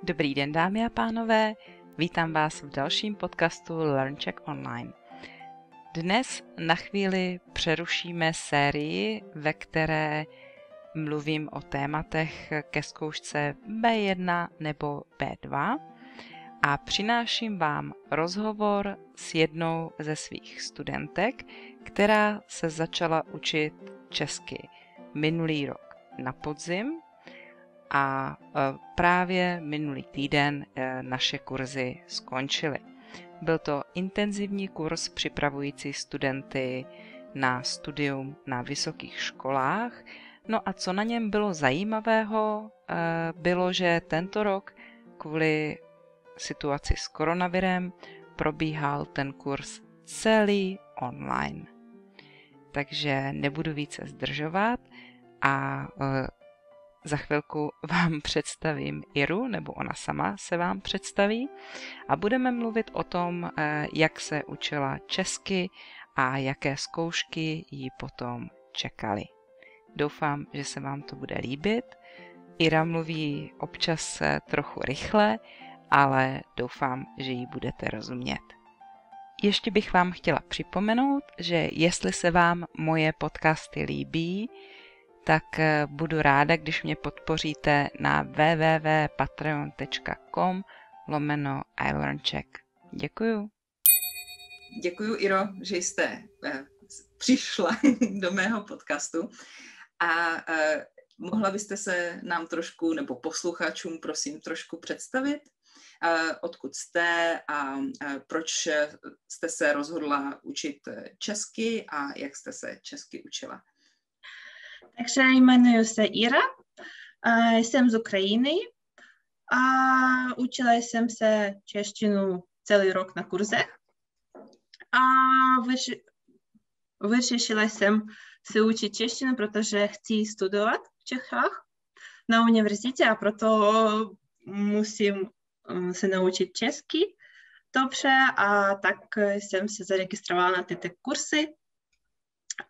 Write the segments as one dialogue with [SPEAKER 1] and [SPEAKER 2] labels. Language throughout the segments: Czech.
[SPEAKER 1] Dobrý den, dámy a pánové, vítám vás v dalším podcastu LearnCheck Online. Dnes na chvíli přerušíme sérii, ve které mluvím o tématech ke zkoušce B1 nebo B2 a přináším vám rozhovor s jednou ze svých studentek, která se začala učit česky minulý rok na podzim a právě minulý týden naše kurzy skončily. Byl to intenzivní kurz připravující studenty na studium na vysokých školách. No a co na něm bylo zajímavého, bylo, že tento rok kvůli situaci s koronavirem probíhal ten kurz celý online. Takže nebudu více zdržovat a za chvilku vám představím Iru, nebo ona sama se vám představí a budeme mluvit o tom, jak se učila česky a jaké zkoušky ji potom čekaly. Doufám, že se vám to bude líbit. Ira mluví občas trochu rychle, ale doufám, že ji budete rozumět. Ještě bych vám chtěla připomenout, že jestli se vám moje podcasty líbí, tak budu ráda, když mě podpoříte na www.patreon.com/iLearnCheck. Děkuju.
[SPEAKER 2] Děkuju, Iro, že jste přišla do mého podcastu a mohla byste se nám trošku, nebo posluchačům, prosím, trošku představit, odkud jste a proč jste se rozhodla učit česky a jak jste se česky učila.
[SPEAKER 3] Takže jmenuji se Ira, jsem z Ukrajiny a učila jsem se češtinu celý rok na kurzech a vyřešila jsem se učit češtinu, protože chci studovat v Čechách na univerzitě a proto musím se naučit česky dobře a tak jsem se zaregistrovala na tyto kursy.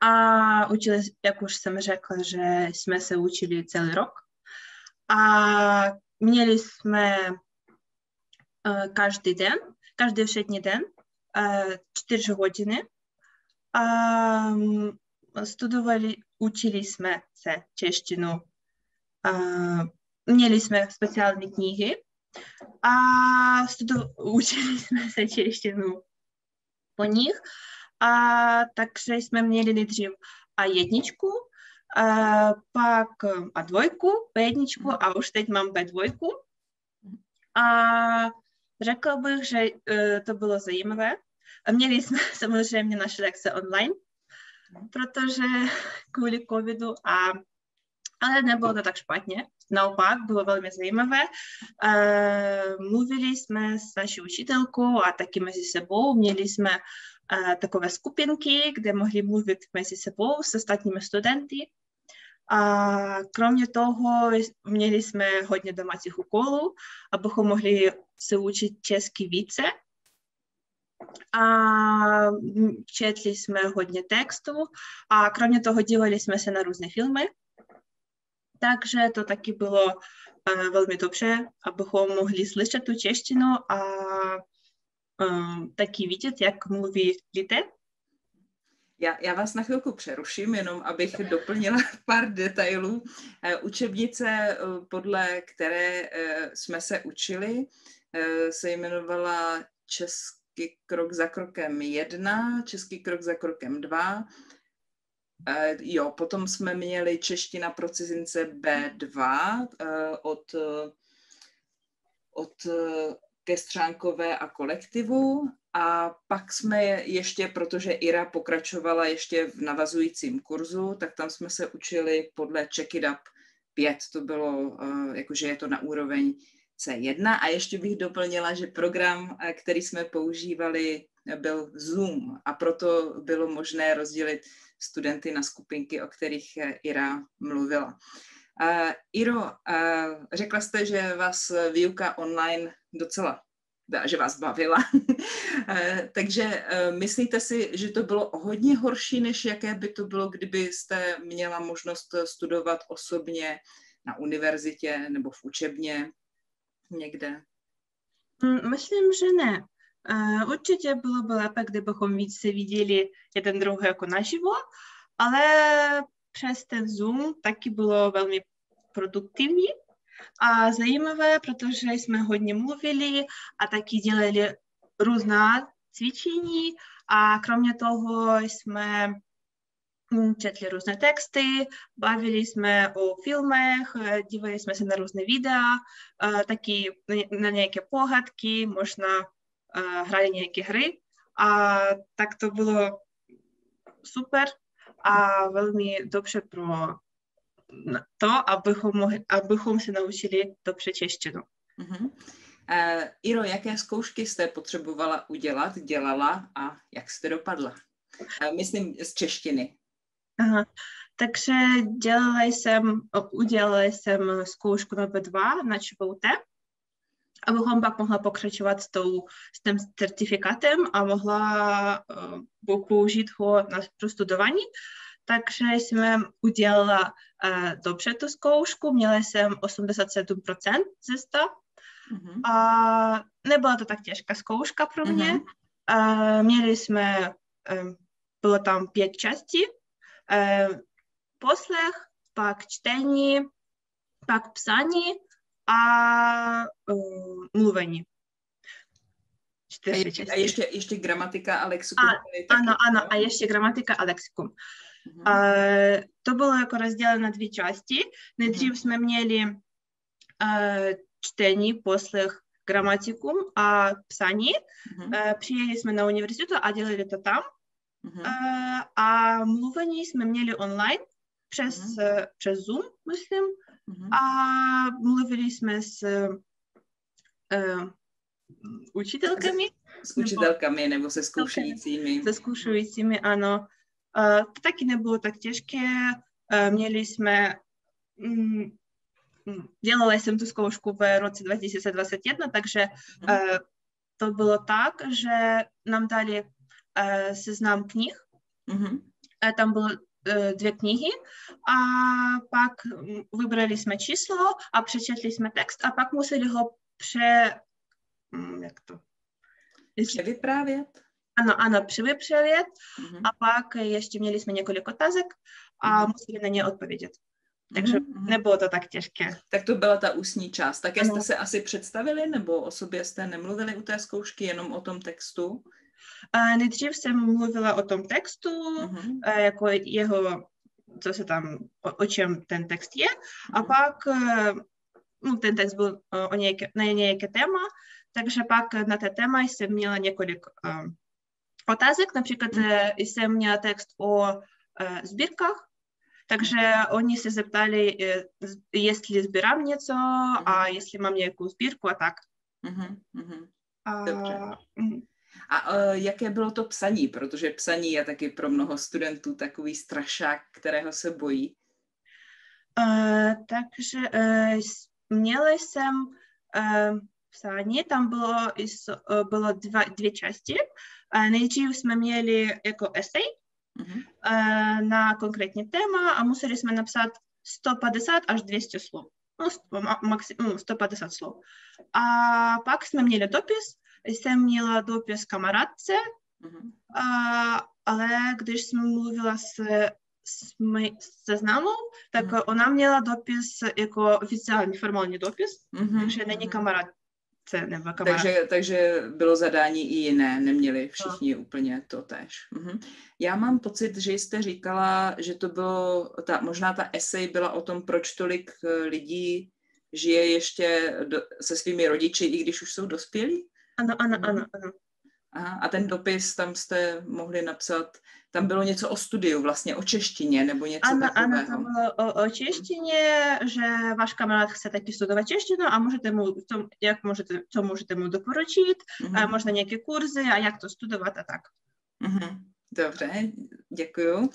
[SPEAKER 3] A učili, jak už jsem řekla, že jsme se učili celý rok. A měli jsme každý všední den 4 hodiny. A učili jsme se češtinu. Měli jsme speciální knihy a učili jsme se češtinu po nich. A takže jsme měli nejdřív A1, pak A2, B1 a už teď mám B2. A řekla bych, že to bylo zajímavé. A měli jsme samozřejmě naše lekce online, protože kvůli covidu, ale nebylo to tak špatně. Naopak, bylo velmi zajímavé. Mluvili jsme s naší učitelkou a taky mezi sebou. Měli jsme takové skupinky, kde mohli mluvit mezi sebou s ostatními studenty. A kromě toho měli jsme hodně domácích úkolů, abychom mohli se učit česky více. A četli jsme hodně textů a kromě toho dívali jsme se na různé filmy. Takže to taky bylo velmi dobře, abychom mohli slyšet tu češtinu a taky vidět, jak mluví lidé.
[SPEAKER 2] Já vás na chvilku přeruším, jenom abych doplnila pár detailů. Učebnice, podle které jsme se učili, se jmenovala Český krok za krokem 1, Český krok za krokem 2. Potom jsme měli čeština pro cizince B2 od Kestřánkové a kolektivu a pak jsme ještě, protože Ira pokračovala ještě v navazujícím kurzu, tak tam jsme se učili podle Check It Up 5, to bylo, jakože je to na úroveň C1 a ještě bych doplnila, že program, který jsme používali, byl Zoom a proto bylo možné rozdělit studenty na skupinky, o kterých Ira mluvila. Iro, řekla jste, že vás výuka online docela, že vás bavila, takže myslíte si, že to bylo hodně horší, než jaké by to bylo, kdybyste měla možnost studovat osobně na univerzitě nebo v učebně? někde?
[SPEAKER 3] Myslím, že ne. Určitě bylo by lépe, kdybychom více viděli jeden druhého naživo, ale přes ten Zoom taky bylo velmi produktivní a zajímavé, protože jsme hodně mluvili a taky dělali různá cvičení a kromě toho jsme četli různé texty, bavili jsme o filmech, dívali jsme se na různé videa, taky na nějaké pohádky, možná hráli nějaké hry a tak to bylo super a velmi dobře pro to, abychom se naučili dobře češtinu.
[SPEAKER 2] Iro, jaké zkoušky jste potřebovala dělala a jak jste dopadla? Myslím z češtiny.
[SPEAKER 3] Aha. Takže udělala jsem zkoušku na B2 na ČVUT, abychom pak mohla pokračovat s tím certifikátem a mohla použít ho na prostudování. Takže jsem udělala dobře tu zkoušku, měla jsem 87% ze 100. A nebyla to tak těžká zkouška pro mě. Měli jsme, bylo tam 5 částí, poslech, pak čtení, pak psaní a mluvení.
[SPEAKER 2] A ještě gramatika a lexikum.
[SPEAKER 3] Ano, a ještě gramatika a lexikum. To bylo jako rozděleno na 2 části. Nejdřív jsme měli čtení, poslech, gramatikum a psaní. Přijeli jsme na univerzitu a dělali to tam. A mluvení jsme měli online přes Zoom, myslím. A mluvili jsme s učitelkami.
[SPEAKER 2] S učitelkami nebo se zkoušejícími.
[SPEAKER 3] Se zkoušejícími, ano. To taky nebylo tak těžké. Měli jsme... Dělala jsem tu zkoušku v roce 2021, takže to bylo tak, že nám dali seznam knih. Tam bylo 2 knihy a pak vybrali jsme číslo a přečetli jsme text a pak museli ho
[SPEAKER 2] převyprávět.
[SPEAKER 3] Ano, převyprávět a pak ještě měli jsme několik otázek a museli na ně odpovědět. Takže nebylo to tak těžké.
[SPEAKER 2] Tak to byla ta ústní část. Také jste se asi představili, nebo o sobě jste nemluvili u té zkoušky, jenom o tom textu?
[SPEAKER 3] Nejdřív jsem mluvila o tom textu, jako jeho, co se tam, o čem ten text je, a pak ten text byl na nějaké téma, takže pak na té téma jsem měla několik otázek, například jsem měla text o sbírkách, takže oni se zeptali, jestli sbírám něco a jestli mám nějakou sbírku a tak.
[SPEAKER 2] Dobře. A jaké bylo to psaní? Protože psaní je taky pro mnoho studentů takový strašák, kterého se bojí.
[SPEAKER 3] Takže měla jsem psaní, tam bylo 2 části. Nejdřív jsme měli jako esej na konkrétní téma a museli jsme napsat 150 až 200 slov. Maximum 150 slov. A pak jsme měli dopis. Jsem měla dopis kamarádce, ale když jsem mluvila se známou, tak ona měla dopis jako oficiální formální dopis, takže není kamarádce nebo kamarád.
[SPEAKER 2] Takže bylo zadání i jiné, neměli všichni úplně to též. Já mám pocit, že jste říkala, že to bylo, možná ta esej byla o tom, proč tolik lidí žije ještě se svými rodiči, i když už jsou dospělí?
[SPEAKER 3] Ano.
[SPEAKER 2] Aha, a ten dopis, tam jste mohli napsat, tam bylo něco o studiu, vlastně o češtině, nebo něco takového.
[SPEAKER 3] Ano, to bylo o češtině, že váš kamarád chce taky studovat češtinu a co můžete mu doporučit, možná nějaké kurzy a jak to studovat a tak.
[SPEAKER 2] Dobře, děkuju.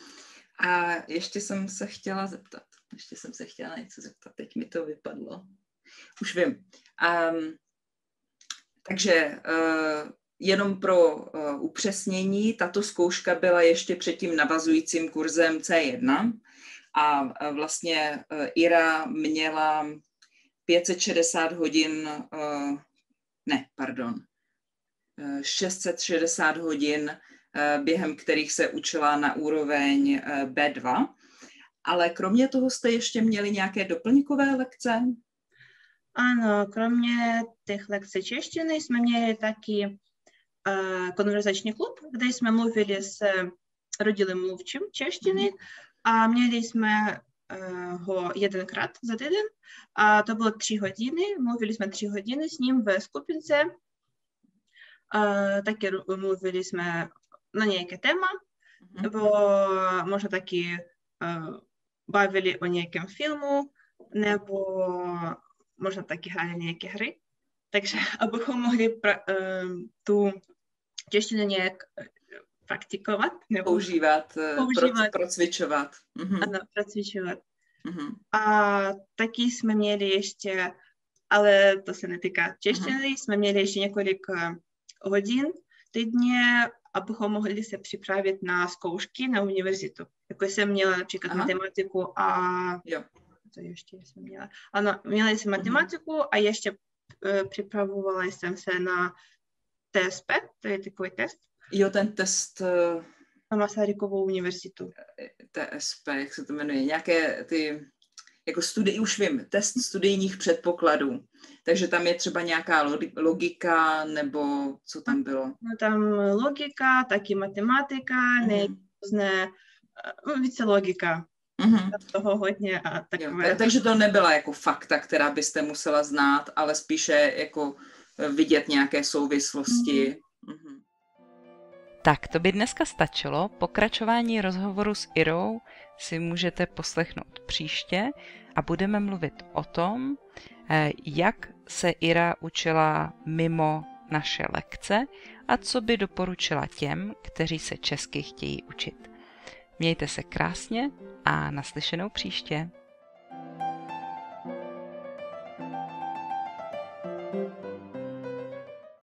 [SPEAKER 2] A ještě jsem se chtěla něco zeptat, teď mi to vypadlo. Už vím. Takže jenom pro upřesnění, tato zkouška byla ještě před tím navazujícím kurzem C1 a vlastně Ira měla 560 hodin, 660 hodin, během kterých se učila na úroveň B2. Ale kromě toho jste ještě měli nějaké doplňkové lekce?
[SPEAKER 3] Ano, kromě těch lekcí češtiny jsme měli taky konverzační klub, kde jsme mluvili s rodilým mluvčím češtiny a měli jsme ho jedenkrát za týden a to bylo 3 hodiny, mluvili jsme 3 hodiny s ním ve skupince, taky mluvili jsme na nějaké téma, nebo možná taky bavili o nějakém filmu, nebo možná taky hráli nějaké hry. Takže abychom mohli tu češtinu nějak praktikovat. Nebo
[SPEAKER 2] používat. Procvičovat.
[SPEAKER 3] Ano, procvičovat. A taky jsme měli ještě, ale to se netýká češtiny, jsme měli ještě několik hodin týdně, abychom mohli se připravit na zkoušky na univerzitu. Jako jsem měla například matematiku a...
[SPEAKER 2] Jo.
[SPEAKER 3] To ještě jsem měla. Ano, měla jsem matematiku a ještě připravovala jsem se na TSP, to je takový test.
[SPEAKER 2] Jo, ten test...
[SPEAKER 3] Na Masarykovou univerzitu.
[SPEAKER 2] TSP, jak se to jmenuje? Nějaké ty... Jako už vím, test studijních předpokladů. Takže tam je třeba nějaká logika, nebo co tam bylo?
[SPEAKER 3] No tam logika, taky matematika, více logika. Toho hodně a takové.
[SPEAKER 2] Jo, takže to nebyla jako fakta, která byste musela znát, ale spíše jako vidět nějaké souvislosti.
[SPEAKER 1] Tak, to by dneska stačilo. Pokračování rozhovoru s Irou si můžete poslechnout příště a budeme mluvit o tom, jak se Ira učila mimo naše lekce a co by doporučila těm, kteří se česky chtějí učit. Mějte se krásně a naslyšenou příště.